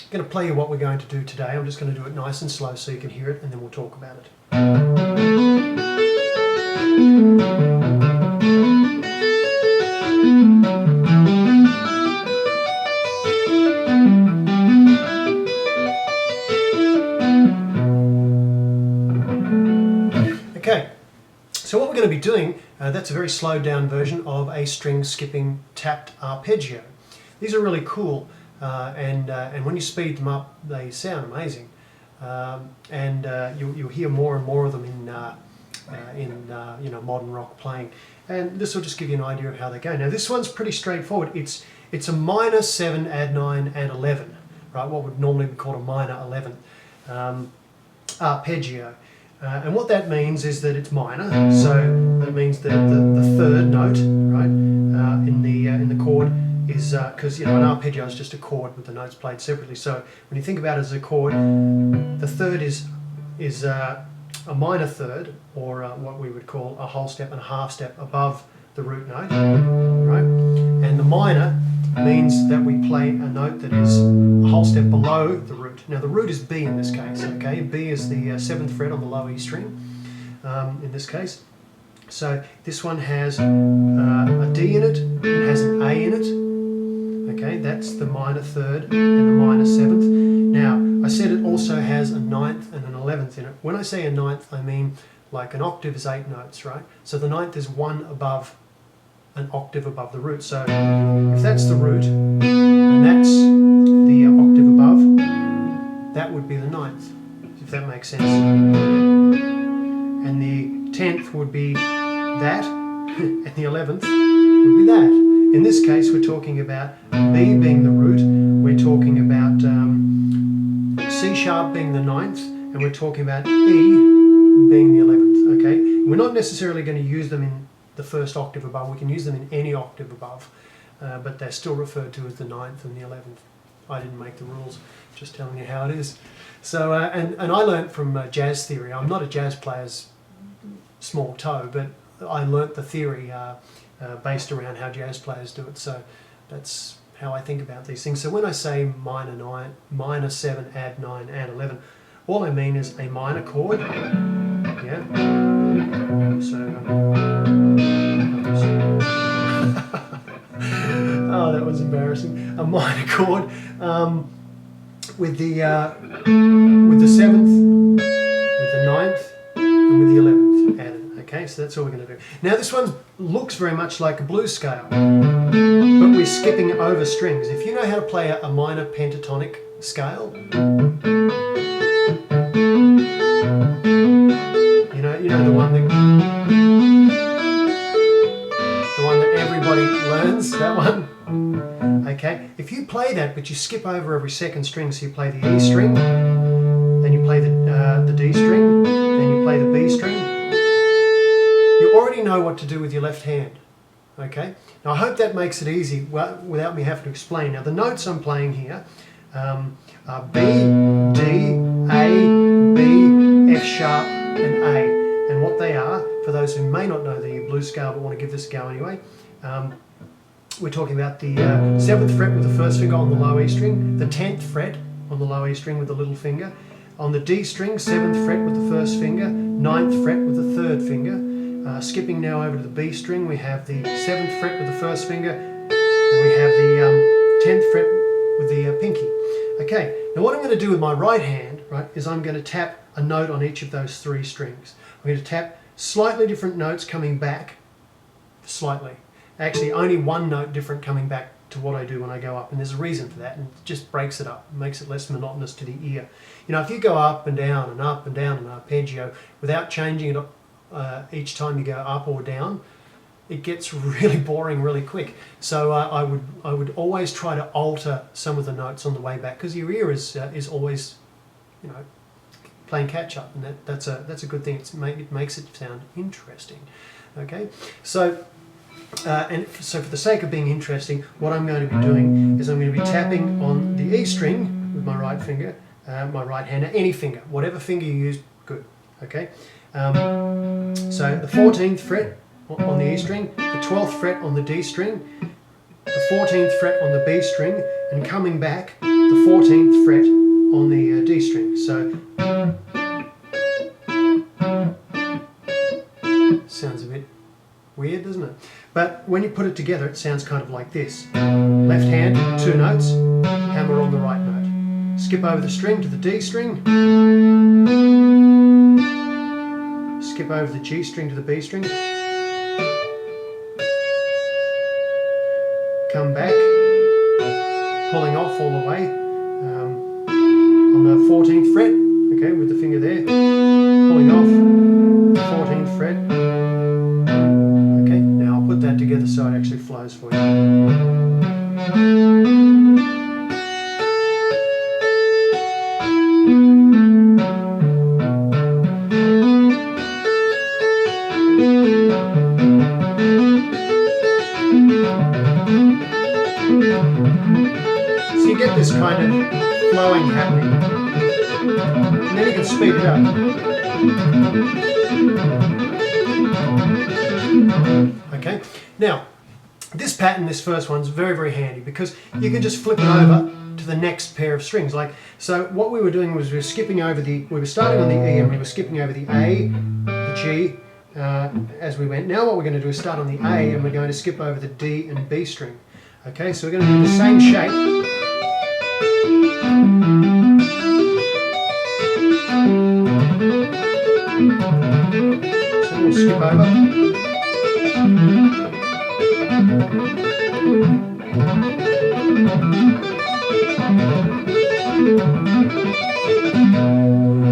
going to play you what we're going to do today. I'm just going to do it nice and slow so you can hear it, and then we'll talk about it. Okay, so what we're going to be doing, that's a very slowed down version of a string skipping tapped arpeggio. These are really cool, and when you speed them up, they sound amazing. You'll hear more and more of them in modern rock playing. And this will just give you an idea of how they go. Now this one's pretty straightforward. It's a minor 7, add 9, add 11, right? What would normally be called a minor 11 arpeggio. And what that means is that it's minor, so that means that the third note, right, in the chord is, because an arpeggio is just a chord with the notes played separately. So when you think about it as a chord, the third is a minor third, or what we would call a whole step and a half step above the root note, right? And the minor means that we play a note that is a whole step below the root. Now the root is B in this case, okay? B is the 7th fret on the low E string in this case. So this one has a D in it, it has an A in it, okay? That's the minor third and the minor 7th. Now I said it also has a 9th and an 11th in it. When I say a 9th, I mean like an octave is 8 notes, right? So the 9th is one above, an octave above the root. So if that's the root and that's the octave above, that would be the 9th, if that makes sense. And the 10th would be that, and the 11th would be that. In this case, we're talking about B being the root, we're talking about C sharp being the 9th, and we're talking about E being the 11th, okay? We're not necessarily going to use them in the first octave above. We can use them in any octave above, but they're still referred to as the 9th and the 11th. I didn't make the rules, just telling you how it is. So, and I learnt from jazz theory. I'm not a jazz player's small toe, but I learnt the theory based around how jazz players do it. So that's how I think about these things. So when I say minor 7, add 9, add 11, all I mean is a minor chord, yeah. So, oh, that was embarrassing. A minor chord with the 7th, with the 9th, and with the 11th added. Okay, so that's all we're going to do. Now this one looks very much like a blues scale, but we're skipping over strings. If you know how to play a minor pentatonic scale, you know the one that everybody learns, that one. Okay, if you play that but you skip over every second string, so you play the E string, then you play the D string, then you play the B string, you already know what to do with your left hand. Okay, now I hope that makes it easy without me having to explain. Now the notes I'm playing here are B, D, A, B, F sharp and A. And what they are, for those who may not know the blues scale but want to give this a go anyway, we're talking about the 7th fret with the 1st finger on the low E string, the 10th fret on the low E string with the little finger, on the D string, 7th fret with the 1st finger, 9th fret with the 3rd finger. Skipping now over to the B string, we have the 7th fret with the 1st finger, and we have the 10th fret with the pinky. Okay, now what I'm going to do with my right hand, right, is I'm going to tap a note on each of those 3 strings. I'm going to tap slightly different notes coming back, slightly. Actually, only one note different coming back to what I do when I go up, and there's a reason for that, and it just breaks it up, makes it less monotonous to the ear. You know, if you go up and down and up and down an arpeggio without changing it each time you go up or down, it gets really boring really quick. So I would always try to alter some of the notes on the way back, because your ear is always, you know, playing catch up, and that's a good thing. It makes it sound interesting. Okay, so so for the sake of being interesting, what I'm going to be doing is I'm going to be tapping on the E string with my right finger, my right hand, any finger, whatever finger you use, good. Okay, so the 14th fret on the E string, the 12th fret on the D string, the 14th fret on the B string, and coming back the 14th fret on the D string. So sounds a bit weird, doesn't it? But when you put it together, it sounds kind of like this. Left hand, 2 notes, hammer on the right note. Skip over the string to the D string. Skip over the G string to the B string. Come back, pulling off all the way on the 14th fret, okay, with the finger there, pulling off, 14th fret. Okay, now I'll put that together so it actually flows for you. So you get this kind of flowing happening, and then you can speed it up. Okay, now this pattern, this first one's very, very handy because you can just flip it over to the next pair of strings. Like, so what we were doing was we were skipping over we were starting on the E and we were skipping over the A, the G, as we went. Now what we're going to do is start on the A and we're going to skip over the D and B string. Okay, so we're going to do the same shape. So we'll skip over.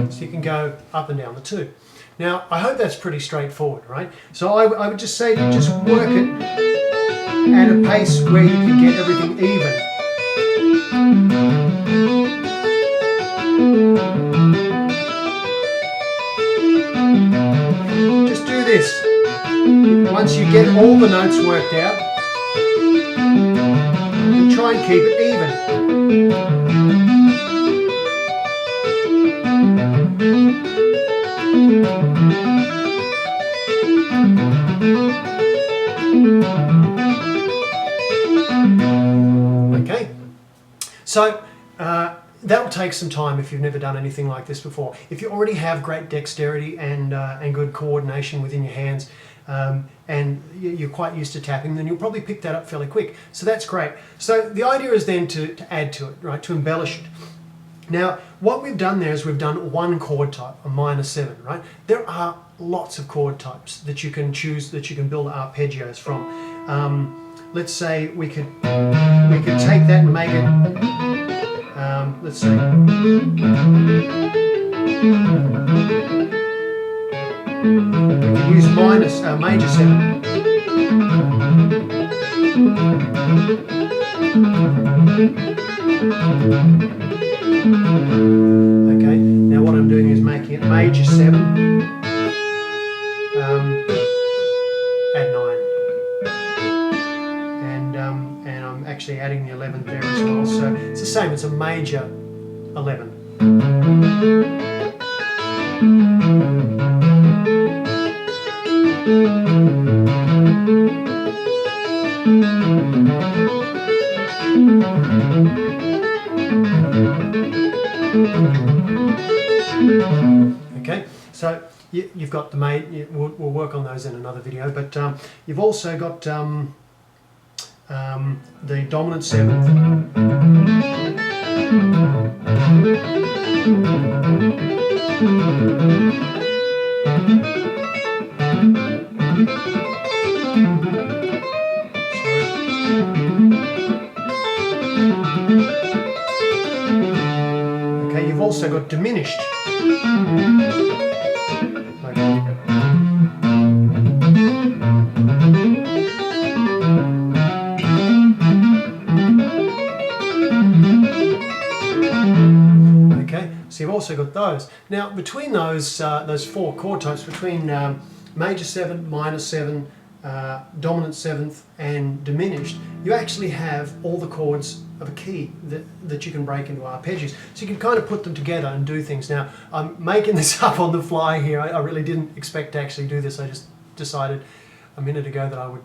So you can go up and down the 2. Now, I hope that's pretty straightforward, right? So I would just say to you, just work it at a pace where you can get everything even. Just do this. Once you get all the notes worked out, you try and keep it even. Okay, so that'll take some time if you've never done anything like this before. If you already have great dexterity and good coordination within your hands, and you're quite used to tapping, then you'll probably pick that up fairly quick. So that's great. So the idea is then to add to it, right, to embellish it. Now, what we've done there is we've done one chord type, a minor 7, right? There are lots of chord types that you can choose, that you can build arpeggios from. Let's say we could take that and make it, let's say, we could use major 7. Okay, now what I'm doing is making it major 7, add 9, and I'm actually adding the 11th there as well. So it's the same. It's a major 11. Okay, so you've got the we'll work on those in another video, but you've also got the dominant 7th. Okay, you've also got diminished. Okay, so you've also got those. Now, between those 4 chord types, between major 7, minor 7, dominant 7th, and diminished, you actually have all the chords of a key that you can break into arpeggios. So you can kind of put them together and do things. Now, I'm making this up on the fly here. I really didn't expect to actually do this. I just decided a minute ago that I would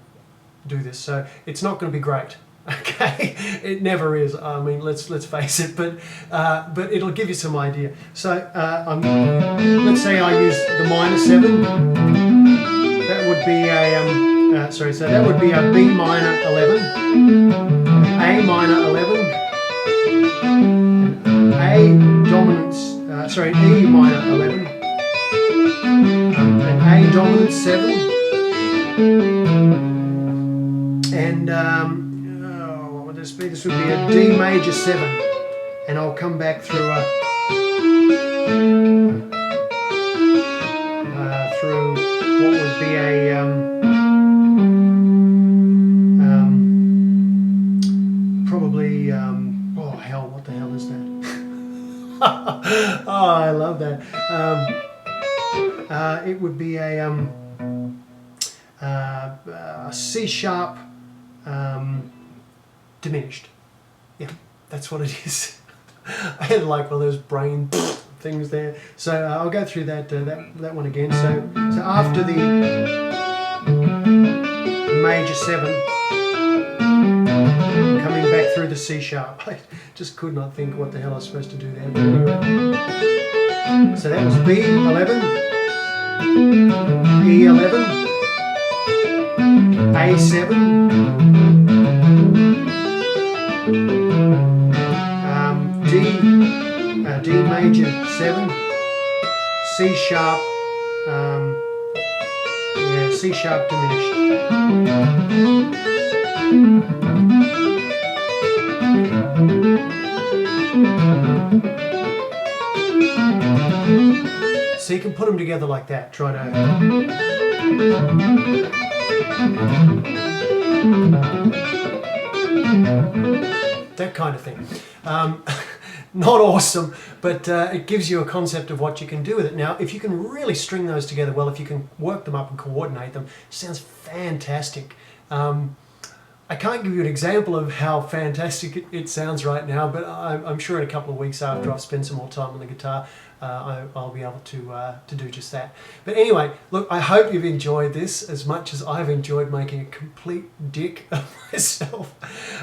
do this. So it's not going to be great. Okay, it never is. I mean, let's face it, but it'll give you some idea. So let's say I use the minor 7. That would be a sorry. So that would be a B minor 11, A minor 11, A dominance. Sorry, E minor 11, and A dominance 7, and what would this be? This would be a D major 7, and I'll come back through through what would be a probably oh hell, what the hell is that? Oh, I love that. It would be a C sharp diminished. Yeah, that's what it is. I had like one of those brain things there. So I'll go through that that one again. So after the major 7, coming back through the C sharp. I just could not think what the hell I was supposed to do there. So that was B11, E11, A7, D major 7, C sharp, yeah, C sharp diminished. So you can put them together like that. Try to that kind of thing. Not awesome, but it gives you a concept of what you can do with it. Now, if you can really string those together well, if you can work them up and coordinate them, it sounds fantastic. I can't give you an example of how fantastic it sounds right now, but I'm sure in a couple of weeks after I've spent some more time on the guitar, I'll be able to do just that. But anyway, look, I hope you've enjoyed this as much as I've enjoyed making a complete dick of myself.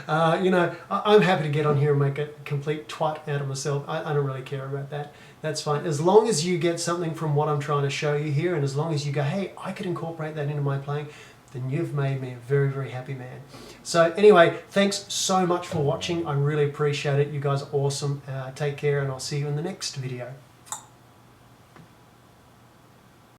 You know, I'm happy to get on here and make a complete twat out of myself. I don't really care about that. That's fine. As long as you get something from what I'm trying to show you here, and as long as you go, hey, I could incorporate that into my playing, then you've made me a very, very happy man. So anyway, thanks so much for watching. I really appreciate it. You guys are awesome. Take care, and I'll see you in the next video.